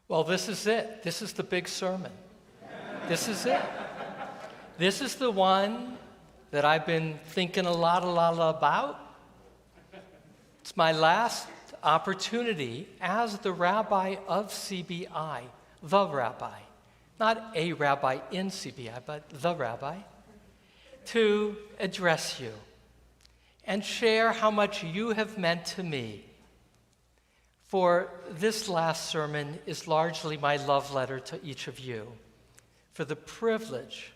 Well, this is it. This is the big sermon. This is it. This is the one that I've been thinking a lot about. It's my last opportunity as the rabbi of CBI, the rabbi, not a rabbi in CBI, but the rabbi, to address you and share how much you have meant to me. For this last sermon is largely my love letter to each of you for the privilege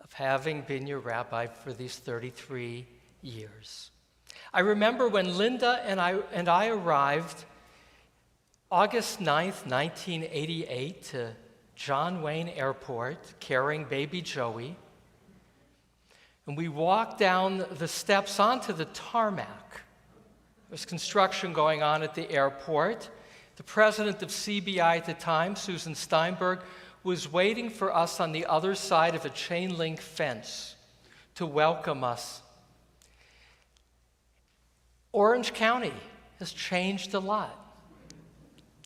of having been your rabbi for these 33 years. I remember when Linda and I arrived August 9th, 1988 to John Wayne Airport carrying baby Joey. And we walked down the steps onto the tarmac. There was construction going on at the airport. The president of CBI at the time, Susan Steinberg, was waiting for us on the other side of a chain link fence to welcome us. Orange County has changed a lot.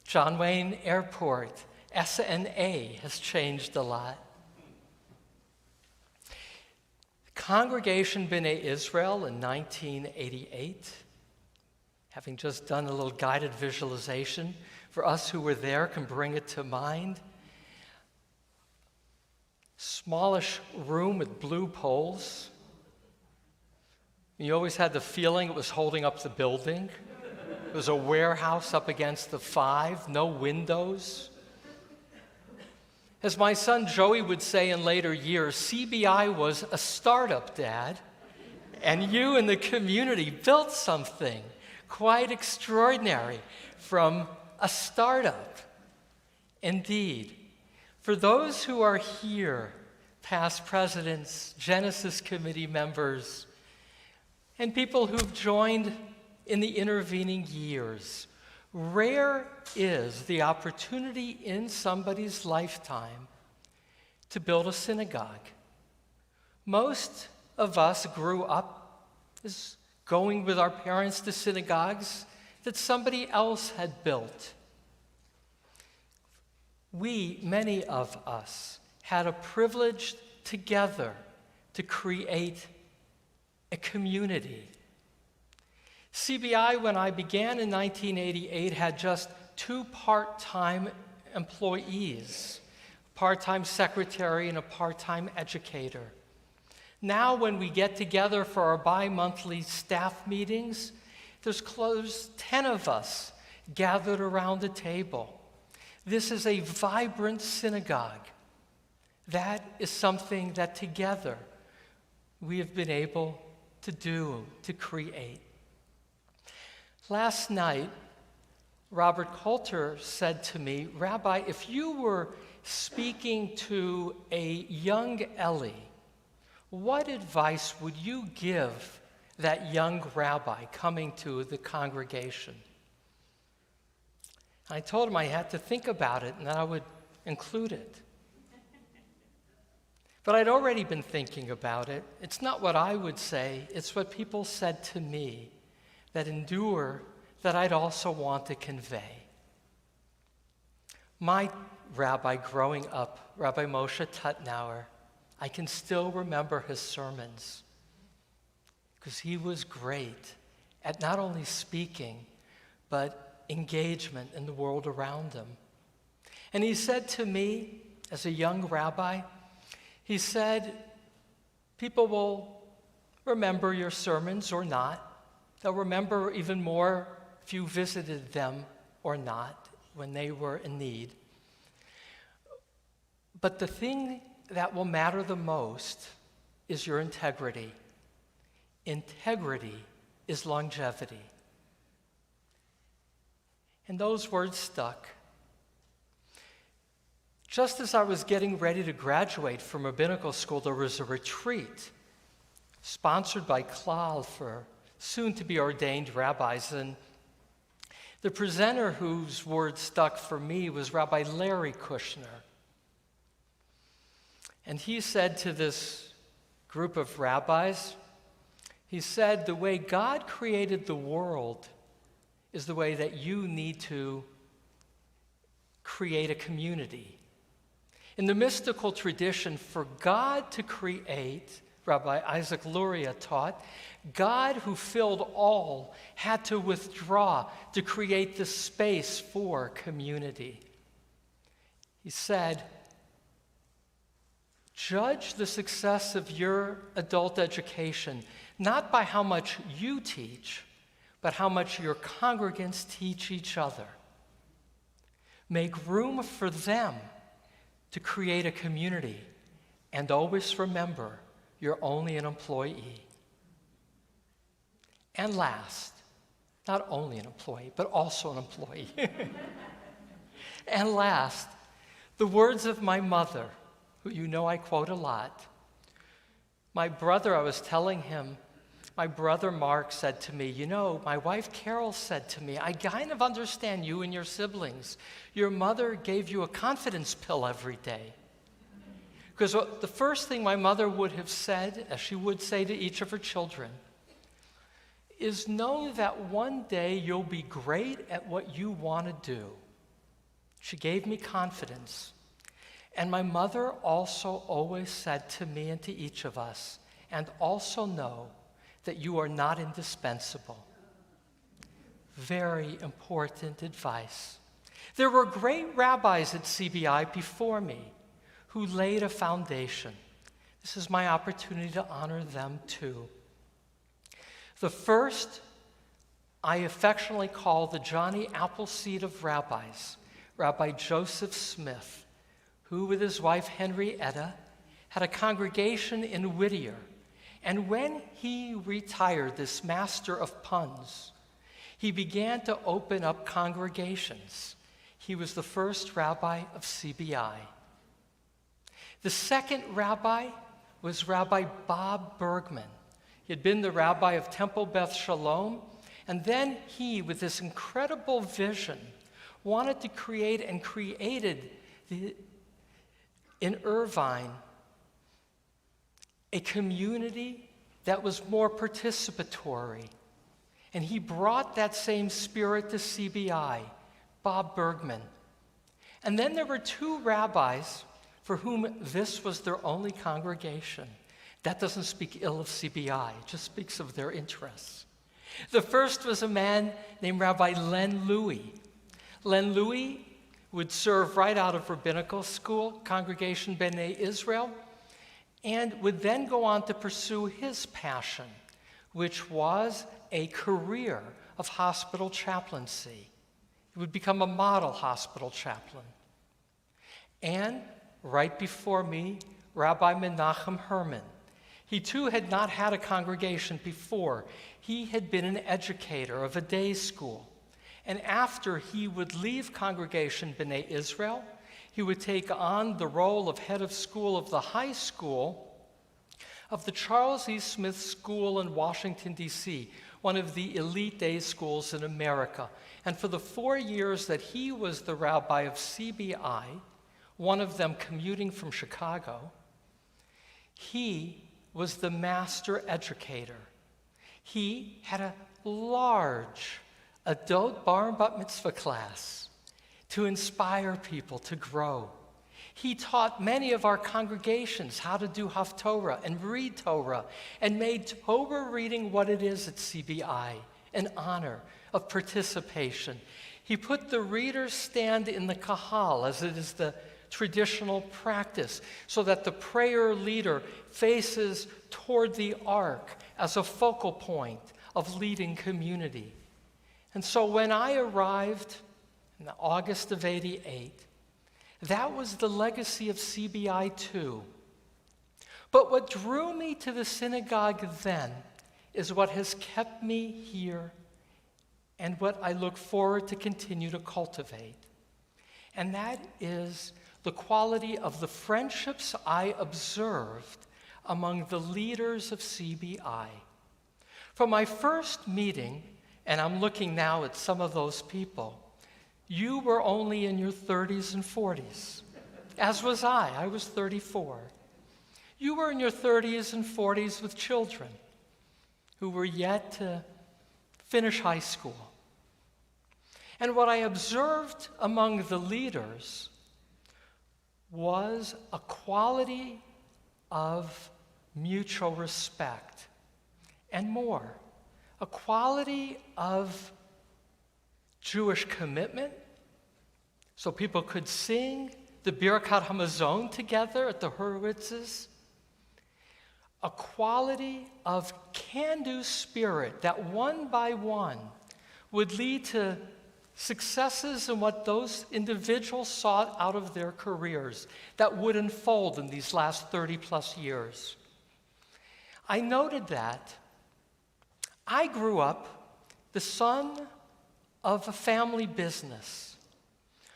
John Wayne Airport, SNA, has changed a lot. Congregation B'nai Israel in 1988, having just done a little guided visualization, for us who were there can bring it to mind. Smallish room with blue poles. You always had the feeling it was holding up the building. It was a warehouse up against the 5, no windows. As my son Joey would say in later years, CBI was a startup, Dad, and you and the community built something quite extraordinary from a startup. Indeed, for those who are here, past presidents, Genesis committee members, and people who've joined in the intervening years, rare is the opportunity in somebody's lifetime to build a synagogue. Most of us grew up as going with our parents to synagogues that somebody else had built. We, many of us, had a privilege together to create a community. CBI, when I began in 1988, had just 2 part-time employees, a part-time secretary and a part-time educator. Now, when we get together for our bi-monthly staff meetings, there's close 10 of us gathered around a table. This is a vibrant synagogue. That is something that together we have been able to do, to create. Last night, Robert Coulter said to me, Rabbi, if you were speaking to a young Elie, what advice would you give that young rabbi coming to the congregation? I told him I had to think about it and that I would include it. But I'd already been thinking about it. It's not what I would say, it's what people said to me that endure that I'd also want to convey. My rabbi growing up, Rabbi Moshe Tutnauer, I can still remember his sermons because he was great at not only speaking, but engagement in the world around him. And he said to me, as a young rabbi, he said, people will remember your sermons or not. They'll remember even more if you visited them or not when they were in need. But the thing that will matter the most is your integrity. Integrity is longevity. And those words stuck. Just as I was getting ready to graduate from rabbinical school, there was a retreat sponsored by Klal for soon-to-be ordained rabbis. And the presenter whose words stuck for me was Rabbi Larry Kushner. And he said to this group of rabbis, he said, the way God created the world is the way that you need to create a community. In the mystical tradition, for God to create, Rabbi Isaac Luria taught, God who filled all had to withdraw to create the space for community. He said, judge the success of your adult education not by how much you teach, but how much your congregants teach each other. Make room for them to create a community, and always remember, you're only an employee. And last, not only an employee, but also an employee. And last, the words of my mother, who you know I quote a lot. My brother, I was telling him, my brother Mark said to me, you know, my wife Carol said to me, I kind of understand you and your siblings. Your mother gave you a confidence pill every day. Because the first thing my mother would have said, as she would say to each of her children, is know that one day you'll be great at what you want to do. She gave me confidence. And my mother also always said to me and to each of us, and also know that you are not indispensable. Very important advice. There were great rabbis at CBI before me who laid a foundation. This is my opportunity to honor them too. The first I affectionately call the Johnny Appleseed of rabbis, Rabbi Joseph Smith, who with his wife Henrietta had a congregation in Whittier. And when he retired, this master of puns, he began to open up congregations. He was the first rabbi of CBI. The second rabbi was Rabbi Bob Bergman. He had been the rabbi of Temple Beth Shalom, and then he, with this incredible vision, wanted to create and created in Irvine a community that was more participatory. And he brought that same spirit to CBI, Bob Bergman. And then there were two rabbis for whom this was their only congregation. That doesn't speak ill of CBI, it just speaks of their interests. The first was a man named Rabbi Len Louie. Len Louie would serve right out of rabbinical school, Congregation B'nai Israel, and would then go on to pursue his passion, which was a career of hospital chaplaincy. He would become a model hospital chaplain. And right before me, Rabbi Menachem Herman. He too had not had a congregation before. He had been an educator of a day school. And after he would leave Congregation B'nai Israel, he would take on the role of head of school of the high school of the Charles E. Smith School in Washington, D.C., one of the elite day schools in America. And for the 4 years that he was the rabbi of CBI, one of them commuting from Chicago, he was the master educator. He had a large adult bar and bat mitzvah class to inspire people to grow. He taught many of our congregations how to do Haftorah and read Torah, and made Torah reading what it is at CBI, an honor of participation. He put the reader's stand in the kahal, as it is the traditional practice, so that the prayer leader faces toward the ark as a focal point of leading community. And so when I arrived in August of '88, that was the legacy of CBI too. But what drew me to the synagogue then is what has kept me here and what I look forward to continue to cultivate. And that is the quality of the friendships I observed among the leaders of CBI. From my first meeting, and I'm looking now at some of those people, you were only in your 30s and 40s, as was I. I was 34. You were in your 30s and 40s with children who were yet to finish high school. And what I observed among the leaders was a quality of mutual respect, and more, a quality of Jewish commitment, so people could sing the Birkat Hamazon together at the Hurwitzes, a quality of can-do spirit that one by one would lead to successes in what those individuals sought out of their careers that would unfold in these last 30-plus years. I noted that I grew up the son of a family business.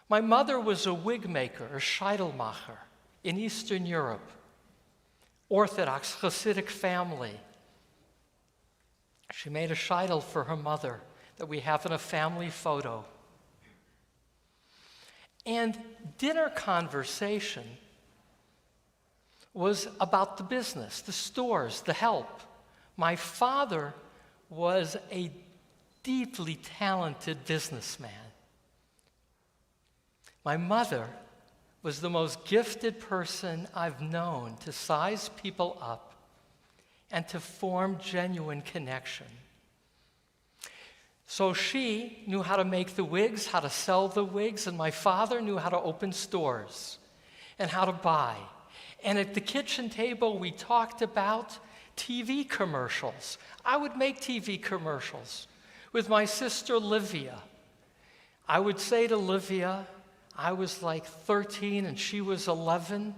My mother was a wig maker, a scheitelmacher, in Eastern Europe. Orthodox Hasidic family. She made a sheitel for her mother that we have in a family photo. And dinner conversation was about the business, the stores, the help. My father was a deeply talented businessman. My mother was the most gifted person I've known to size people up and to form genuine connection. So she knew how to make the wigs, how to sell the wigs, and my father knew how to open stores and how to buy. And at the kitchen table, we talked about TV commercials. I would make TV commercials with my sister Livia. I would say to Livia, I was like 13 and she was 11.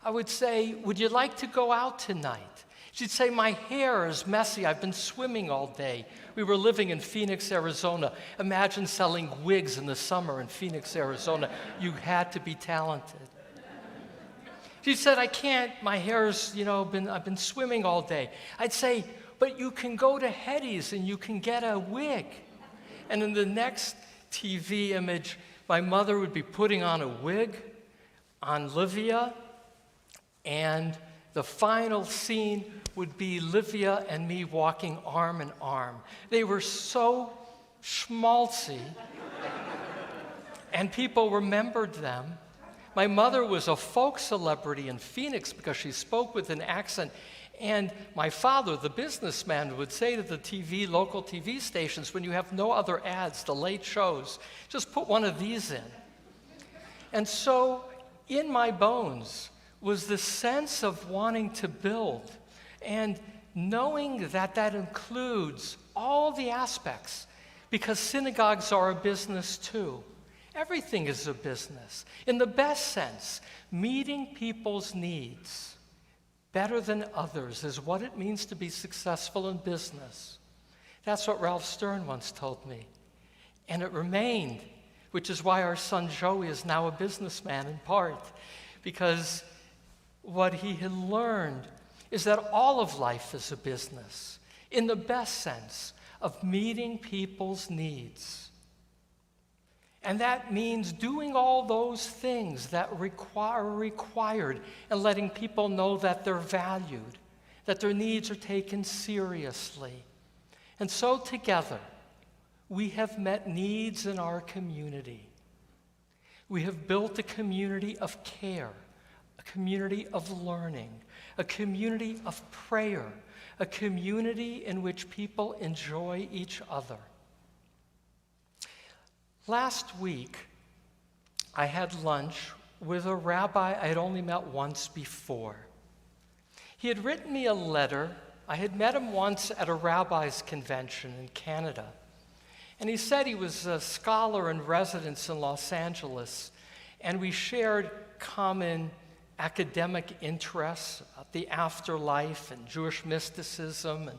I would say, would you like to go out tonight? She'd say, my hair is messy. I've been swimming all day. We were living in Phoenix, Arizona. Imagine selling wigs in the summer in Phoenix, Arizona. You had to be talented. She said, I can't. My hair's, I've been swimming all day. I'd say, but you can go to Hetty's and you can get a wig. And in the next TV image, my mother would be putting on a wig on Livia, and the final scene would be Livia and me walking arm in arm. They were so schmaltzy, and people remembered them. My mother was a folk celebrity in Phoenix because she spoke with an accent. And my father, the businessman, would say to the local TV stations, when you have no other ads, the late shows, just put one of these in. And so in my bones was the sense of wanting to build and knowing that that includes all the aspects, because synagogues are a business too. Everything is a business. In the best sense, meeting people's needs better than others is what it means to be successful in business. That's what Ralph Stern once told me. And it remained, which is why our son Joey is now a businessman in part, because what he had learned is that all of life is a business, in the best sense of meeting people's needs. And that means doing all those things that are required and letting people know that they're valued, that their needs are taken seriously. And so together, we have met needs in our community. We have built a community of care, a community of learning, a community of prayer, a community in which people enjoy each other. Last week, I had lunch with a rabbi I had only met once before. He had written me a letter. I had met him once at a rabbi's convention in Canada. And he said he was a scholar in residence in Los Angeles, and we shared common academic interests, the afterlife and Jewish mysticism. And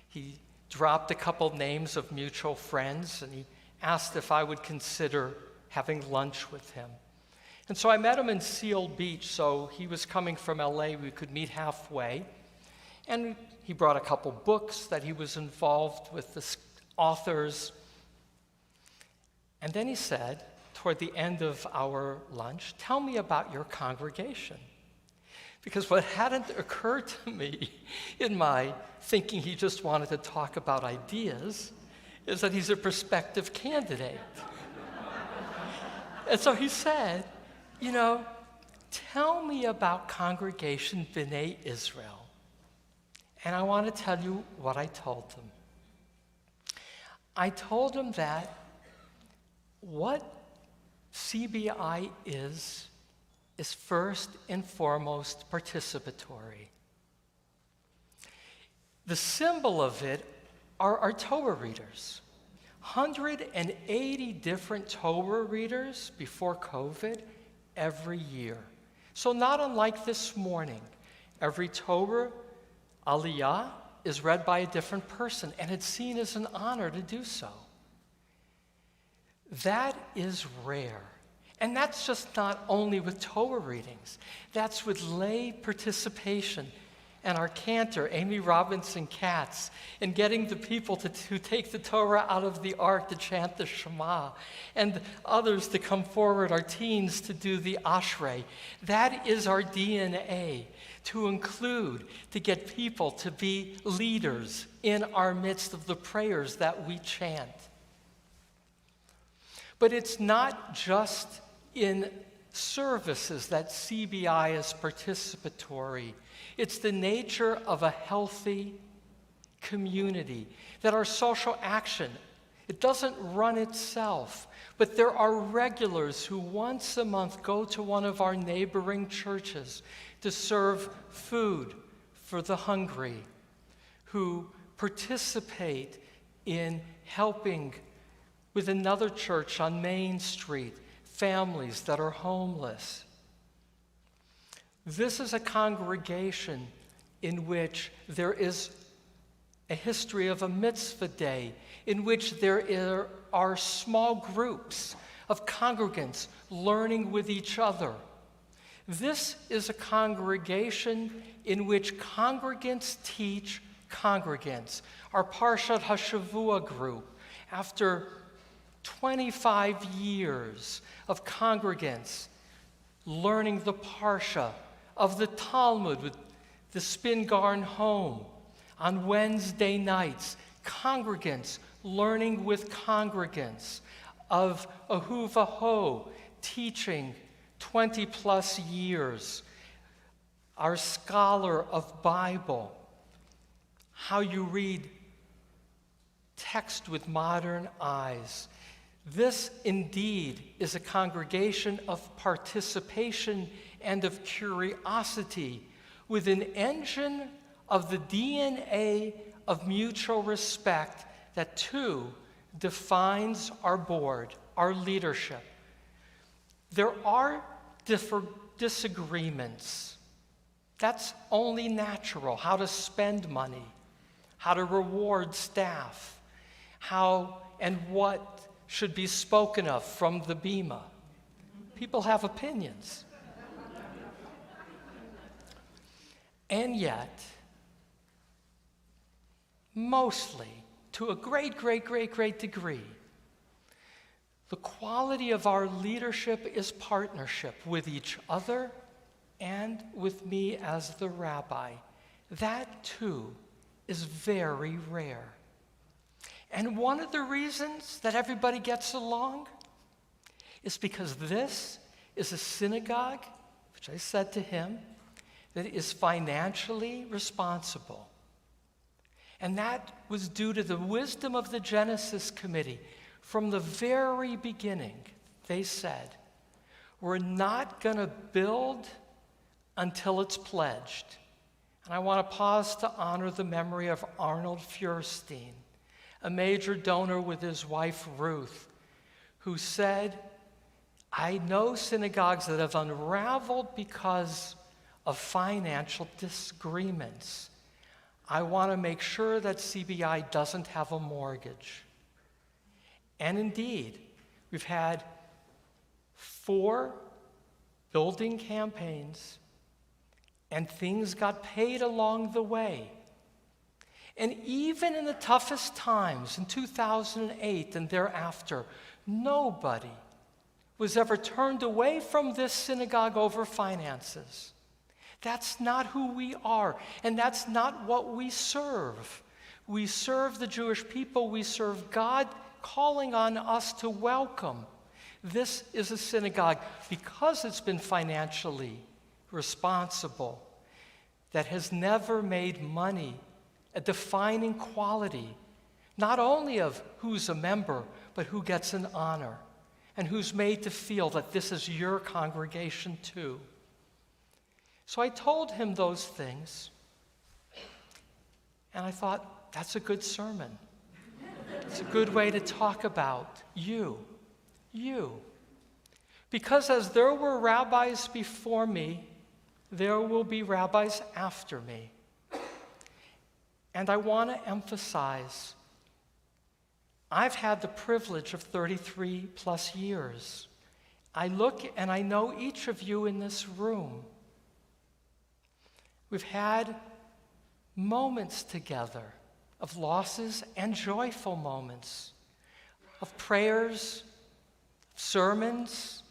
he dropped a couple names of mutual friends, and he asked if I would consider having lunch with him. And so I met him in Seal Beach, so he was coming from LA, we could meet halfway. And he brought a couple books that he was involved with the authors. And then he said, toward the end of our lunch, tell me about your congregation. Because what hadn't occurred to me in my thinking he just wanted to talk about ideas is that he's a prospective candidate. And so he said, tell me about Congregation B'nai Israel. And I want to tell you what I told him. I told him that what CBI is first and foremost participatory. The symbol of it are our Torah readers. 180 different Torah readers before COVID every year. So not unlike this morning, every Torah Aliyah is read by a different person, and it's seen as an honor to do so. That is rare. And that's just not only with Torah readings. That's with lay participation. And our cantor, Amy Robinson-Katz, in getting the people to take the Torah out of the ark to chant the Shema, and others to come forward, our teens to do the Ashrei. That is our DNA, to include, to get people to be leaders in our midst of the prayers that we chant. But it's not just in services that CBI is participatory. It's the nature of a healthy community, that our social action, it doesn't run itself, but there are regulars who once a month go to one of our neighboring churches to serve food for the hungry, who participate in helping with another church on Main Street, families that are homeless. This is a congregation in which there is a history of a mitzvah day, in which there are small groups of congregants learning with each other. This is a congregation in which congregants teach congregants. Our Parshat HaShavua group, after 25 years of congregants learning the Parsha of the Talmud with the Spingarn home on Wednesday nights, congregants learning with congregants, of Ahuvaho teaching 20 plus years, our scholar of Bible, how you read text with modern eyes. This indeed is a congregation of participation and of curiosity, with an engine of the DNA of mutual respect that too defines our board, our leadership. There are disagreements. That's only natural. How to spend money, how to reward staff, how and what should be spoken of from the bima. People have opinions. And yet, mostly, to a great degree, the quality of our leadership is partnership with each other and with me as the rabbi. That, too, is very rare. And one of the reasons that everybody gets along is because this is a synagogue, which I said to him, that is financially responsible. And that was due to the wisdom of the Genesis Committee. From the very beginning, they said, we're not going to build until it's pledged. And I want to pause to honor the memory of Arnold Feuerstein, a major donor with his wife Ruth, who said, I know synagogues that have unraveled because of financial disagreements. I want to make sure that CBI doesn't have a mortgage. And indeed, we've had 4 building campaigns, and things got paid along the way. And even in the toughest times, in 2008 and thereafter, nobody was ever turned away from this synagogue over finances. That's not who we are, and that's not what we serve. We serve the Jewish people. We serve God, calling on us to welcome This is a synagogue, because it's been financially responsible, that has never made money a defining quality, not only of who's a member, but who gets an honor, and who's made to feel that this is your congregation too. So I told him those things, and I thought, that's a good sermon. It's a good way to talk about you. Because as there were rabbis before me, there will be rabbis after me. And I want to emphasize, I've had the privilege of 33 plus years. I look and I know each of you in this room. We've had moments together of losses and joyful moments, of prayers, sermons.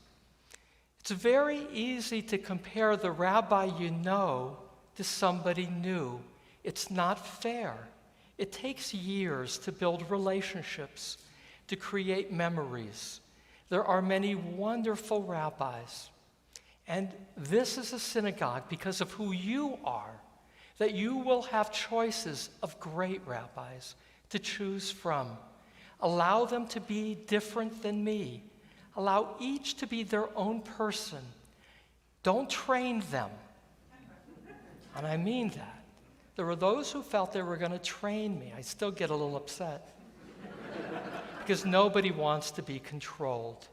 It's very easy to compare the rabbi you know to somebody new. It's not fair. It takes years to build relationships, to create memories. There are many wonderful rabbis. And this is a synagogue because of who you are, that you will have choices of great rabbis to choose from. Allow them to be different than me. Allow each to be their own person. Don't train them. And I mean that. There were those who felt they were going to train me. I still get a little upset because nobody wants to be controlled.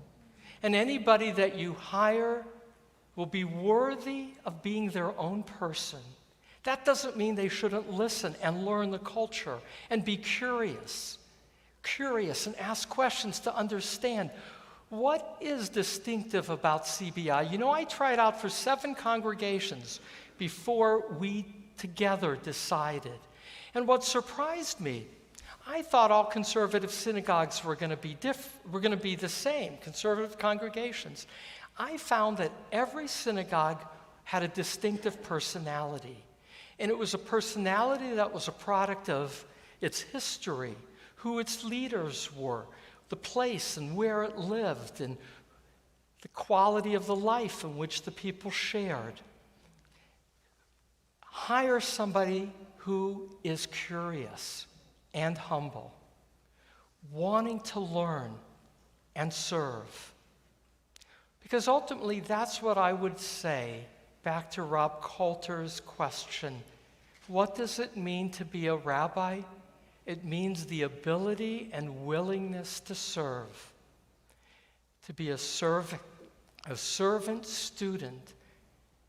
And anybody that you hire will be worthy of being their own person. That doesn't mean they shouldn't listen and learn the culture and be curious and ask questions to understand what is distinctive about CBI. You know, I tried out for 7 congregations before we together decided. And what surprised me, I thought all conservative synagogues were going to be the same, conservative congregations. I found that every synagogue had a distinctive personality. And it was a personality that was a product of its history, who its leaders were, the place and where it lived, and the quality of the life in which the people shared. Hire somebody who is curious and humble, wanting to learn and serve. Because ultimately, that's what I would say, back to Rob Coulter's question. What does it mean to be a rabbi? It means the ability and willingness to serve, to be a servant student,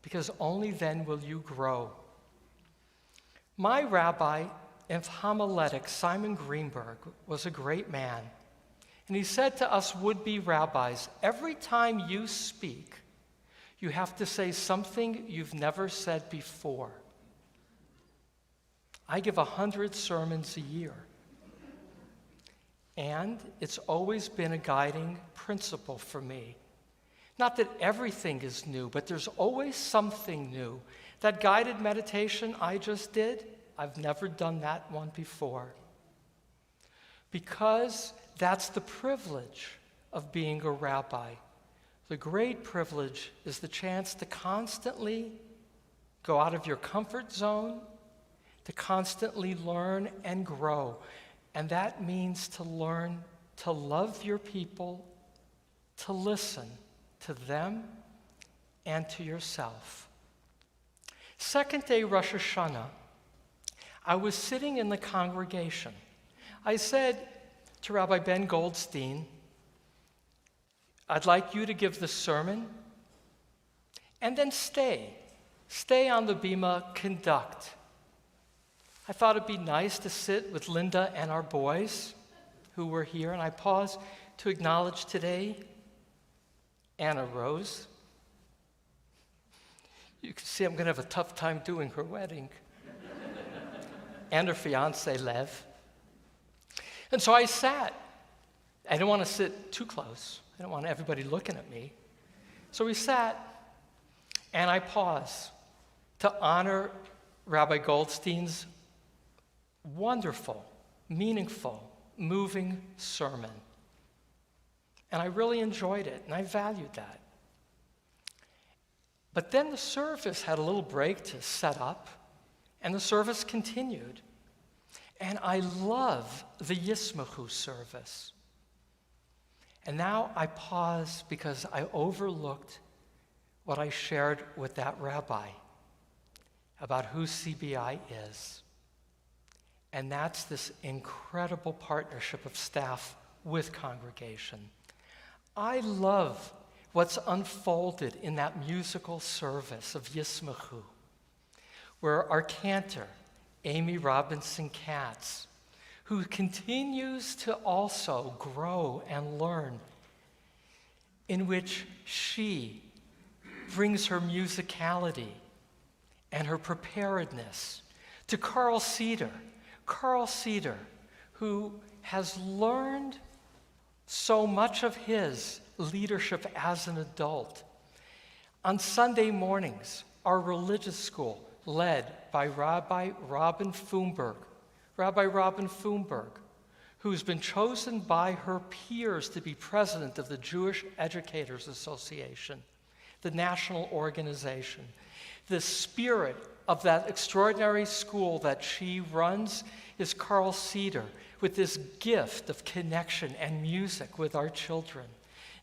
because only then will you grow. My rabbi in homiletics, Simon Greenberg, was a great man. And he said to us would-be rabbis, every time you speak, you have to say something you've never said before. I give 100 sermons a year. And it's always been a guiding principle for me. Not that everything is new, but there's always something new. That guided meditation I just did, I've never done that one before. Because that's the privilege of being a rabbi. The great privilege is the chance to constantly go out of your comfort zone, to constantly learn and grow. And that means to learn to love your people, to listen to them and to yourself. Second day Rosh Hashanah, I was sitting in the congregation. I said to Rabbi Ben Goldstein, I'd like you to give the sermon and then stay on the bima, conduct. I thought it'd be nice to sit with Linda and our boys who were here, and I paused to acknowledge today Anna Rose. You can see I'm going to have a tough time doing her wedding. And her fiancé, Lev. And so I sat. I didn't want to sit too close. I didn't want everybody looking at me. So we sat, and I paused to honor Rabbi Goldstein's wonderful, meaningful, moving sermon. And I really enjoyed it, and I valued that. But then the service had a little break to set up, and the service continued. And I love the Yismachu service. And now I pause because I overlooked what I shared with that rabbi about who CBI is. And that's this incredible partnership of staff with congregation. I love what's unfolded in that musical service of Yismachu, where our cantor, Amy Robinson-Katz, who continues to also grow and learn, in which she brings her musicality and her preparedness to Carl Cedar, who has learned so much of his leadership as an adult. On Sunday mornings, our religious school, led by Rabbi Robin Fumberg, who's been chosen by her peers to be president of the Jewish Educators Association, the national organization. The spirit of that extraordinary school that she runs is Carl Cedar, with this gift of connection and music with our children.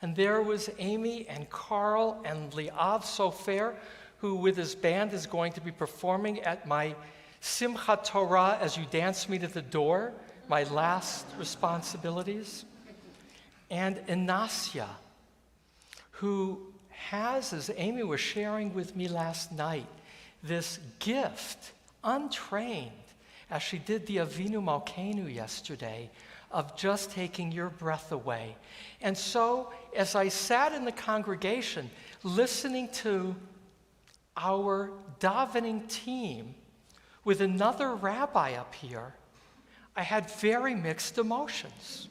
And there was Amy and Carl and Liav Sofer, who with his band is going to be performing at my Simchat Torah as you dance me to the door, my last responsibilities. And Inasia, who has, as Amy was sharing with me last night, this gift, untrained, as she did the Avinu Malkeinu yesterday, of just taking your breath away. And so, as I sat in the congregation listening to our davening team with another rabbi up here, I had very mixed emotions.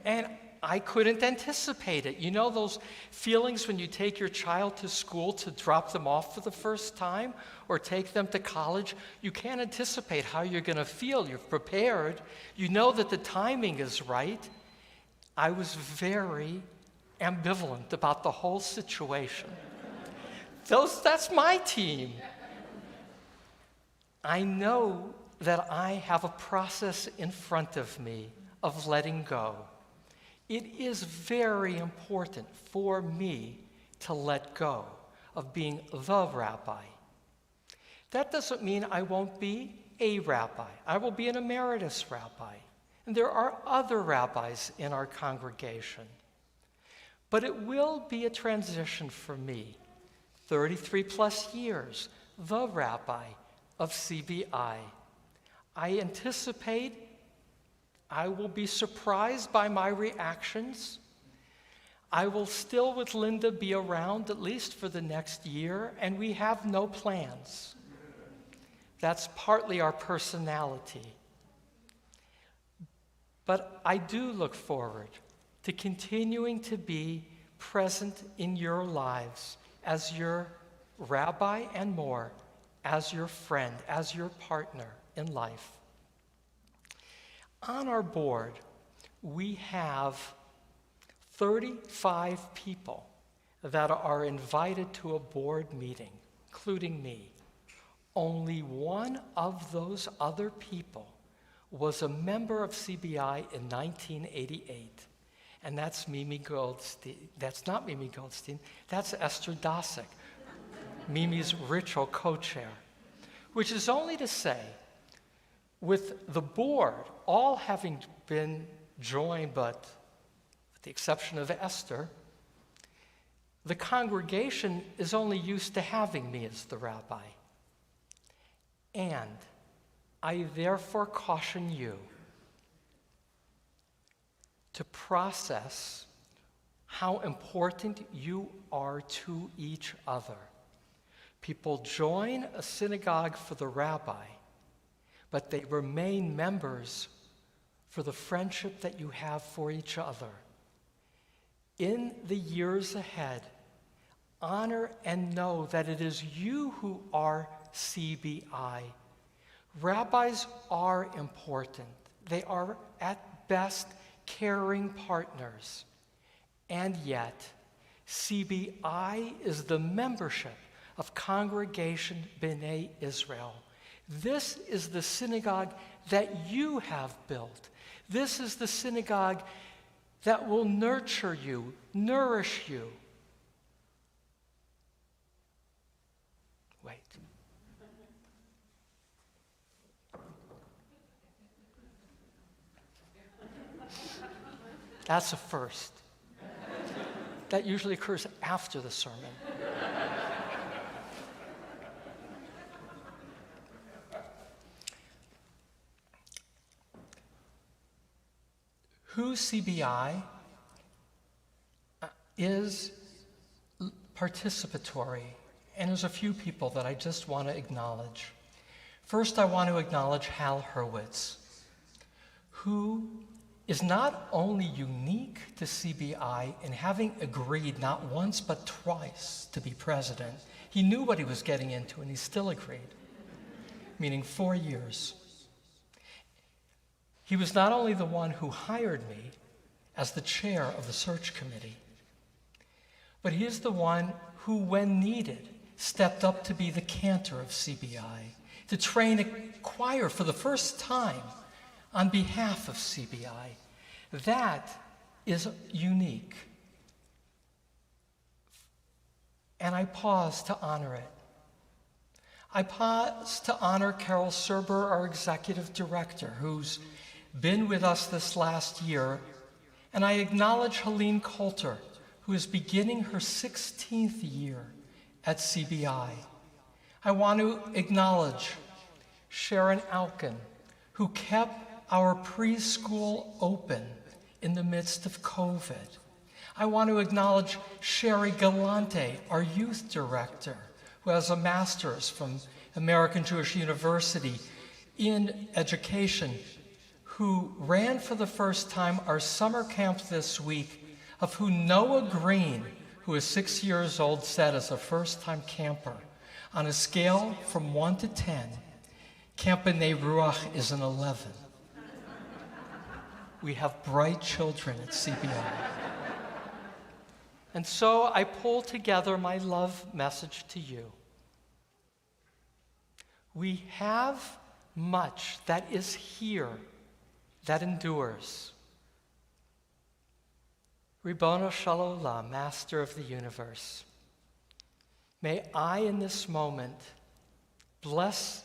And I couldn't anticipate it. You know those feelings when you take your child to school to drop them off for the first time or take them to college? You can't anticipate how you're going to feel. You're prepared. You know that the timing is right. I was very ambivalent about the whole situation. That's my team. I know that I have a process in front of me of letting go. It is very important for me to let go of being the rabbi. That doesn't mean I won't be a rabbi. I will be an emeritus rabbi. And there are other rabbis in our congregation. But it will be a transition for me, 33 plus years, the rabbi of CBI. I anticipate I will be surprised by my reactions. I will still, with Linda, be around at least for the next year, and we have no plans. That's partly our personality. But I do look forward to continuing to be present in your lives as your rabbi and more, as your friend, as your partner in life. On our board, we have 35 people that are invited to a board meeting, including me. Only one of those other people was a member of CBI in 1988, and that's Mimi Goldstein. That's not Mimi Goldstein, that's Esther Dosick, Mimi's ritual co-chair, which is only to say, with the board all having been joined, but with the exception of Esther, the congregation is only used to having me as the rabbi. And I therefore caution you to process how important you are to each other. People join a synagogue for the rabbi, but they remain members for the friendship that you have for each other. In the years ahead, honor and know that it is you who are CBI. Rabbis are important. They are, at best, caring partners. And yet, CBI is the membership of Congregation B'nai Israel. This is the synagogue that you have built. This is the synagogue that will nurture you, nourish you. Wait. That's a first. That usually occurs after the sermon. Who CBI is participatory, and there's a few people that I just want to acknowledge. First, I want to acknowledge Hal Hurwitz, who is not only unique to CBI in having agreed not once but twice to be president. He knew what he was getting into, and he still agreed, meaning 4 years. He was not only the one who hired me as the chair of the search committee, but he is the one who, when needed, stepped up to be the cantor of CBI, to train a choir for the first time on behalf of CBI. That is unique. And I pause to honor it. I pause to honor Carol Serber, our executive director, who's been with us this last year. And I acknowledge Helene Coulter, who is beginning her 16th year at CBI. I want to acknowledge Sharon Alkin, who kept our preschool open in the midst of COVID. I want to acknowledge Sherry Galante, our youth director, who has a master's from American Jewish University in education, who ran for the first time our summer camp this week, of who Noah Green, who is 6 years old, said as a first-time camper, on a scale from 1 to 10, Camp B'nai Ruach is an 11. We have bright children at CBI. And so I pull together my love message to you. We have much that is here that endures. Ribono Shel Olam, Master of the universe, may I in this moment bless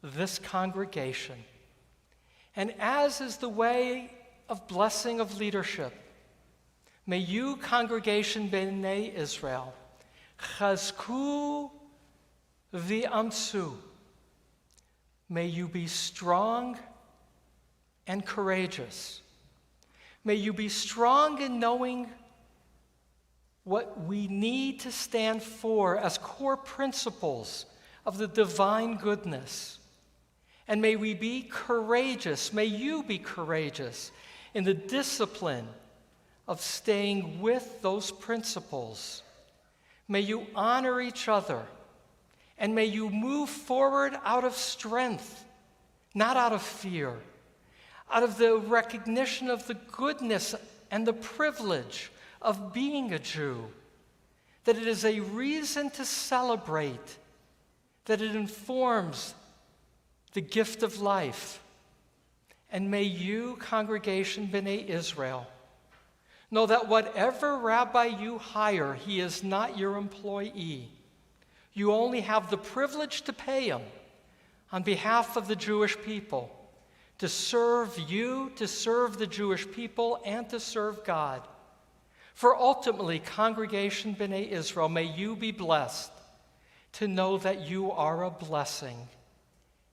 this congregation, and as is the way of blessing of leadership, may you, Congregation B'nai Israel, chazku v'amtzu, may you be strong and courageous. May you be strong in knowing what we need to stand for as core principles of the divine goodness. And may we be courageous, may you be courageous in the discipline of staying with those principles. May you honor each other, and may you move forward out of strength, not out of fear, out of the recognition of the goodness and the privilege of being a Jew, that it is a reason to celebrate, that it informs the gift of life. And may you, Congregation B'nai Israel, know that whatever rabbi you hire, he is not your employee. You only have the privilege to pay him on behalf of the Jewish people, to serve you, to serve the Jewish people, and to serve God. For ultimately, Congregation B'nai Israel, may you be blessed to know that you are a blessing,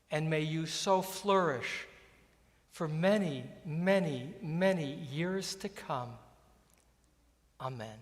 and may you so flourish for many, many, many years to come. Amen.